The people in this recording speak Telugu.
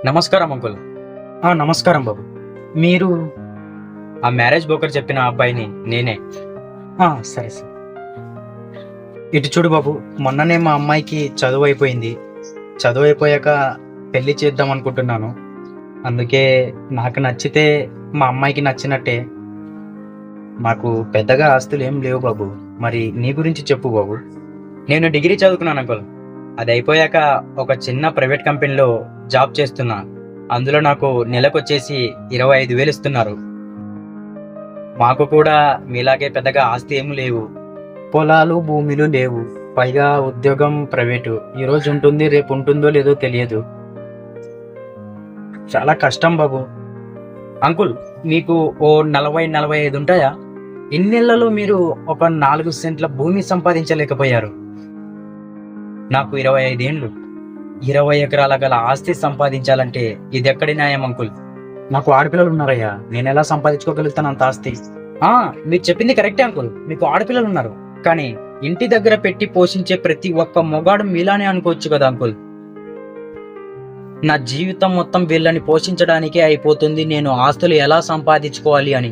నమస్కారం అంకుల్. నమస్కారం బాబు. మీరు? ఆ మ్యారేజ్ బ్రోకర్ చెప్పిన అబ్బాయిని నేనే. సరే సరే. ఇటు చూడు బాబు, మొన్ననే మా అమ్మాయికి చదువు అయిపోయింది. చదువు అయిపోయాక పెళ్లి చేద్దాం అనుకుంటున్నాను. అందుకే నాకు నచ్చితే మా అమ్మాయికి నచ్చినట్టే. మాకు పెద్దగా ఆస్తులు ఏం లేవు బాబు. మరి నీ గురించి చెప్పు బాబు. నేను డిగ్రీ చదువుకున్నాను అంకుల్. అది అయిపోయాక ఒక చిన్న ప్రైవేట్ కంపెనీలో జాబ్ చేస్తున్నా. అందులో నాకు నెలకొచ్చేసి 25,000 ఇస్తున్నారు. మాకు కూడా మీలాగే పెద్దగా ఆస్తి ఏం లేవు. పొలాలు భూమిలు లేవు. పైగా ఉద్యోగం ప్రైవేటు. ఈరోజు ఉంటుంది, రేపు ఉంటుందో లేదో తెలియదు. చాలా కష్టం బాబు. అంకుల్, మీకు ఓ 40-45 ఉంటాయా? ఇన్నేళ్లలో మీరు ఒక 4 సెంట్ల భూమి సంపాదించలేకపోయారు. నాకు 25 ఏండ్లు. 20 ఎకరాల గల ఆస్తి సంపాదించాలంటే ఇది ఎక్కడి న్యాయం అంకుల్? నాకు ఆడపిల్లలు ఉన్నారయ్యా, నేను ఎలా సంపాదించుకోగలుగుతాను అంత ఆస్తి? మీరు చెప్పింది కరెక్టే అంకుల్. మీకు ఆడపిల్లలు ఉన్నారు. కానీ ఇంటి దగ్గర పెట్టి పోషించే ప్రతి ఒక్క మొగాడు మీలానే అనుకోవచ్చు కదా అంకుల్. నా జీవితం మొత్తం వీళ్ళని పోషించడానికే అయిపోతుంది, నేను ఆస్తులు ఎలా సంపాదించుకోవాలి అని.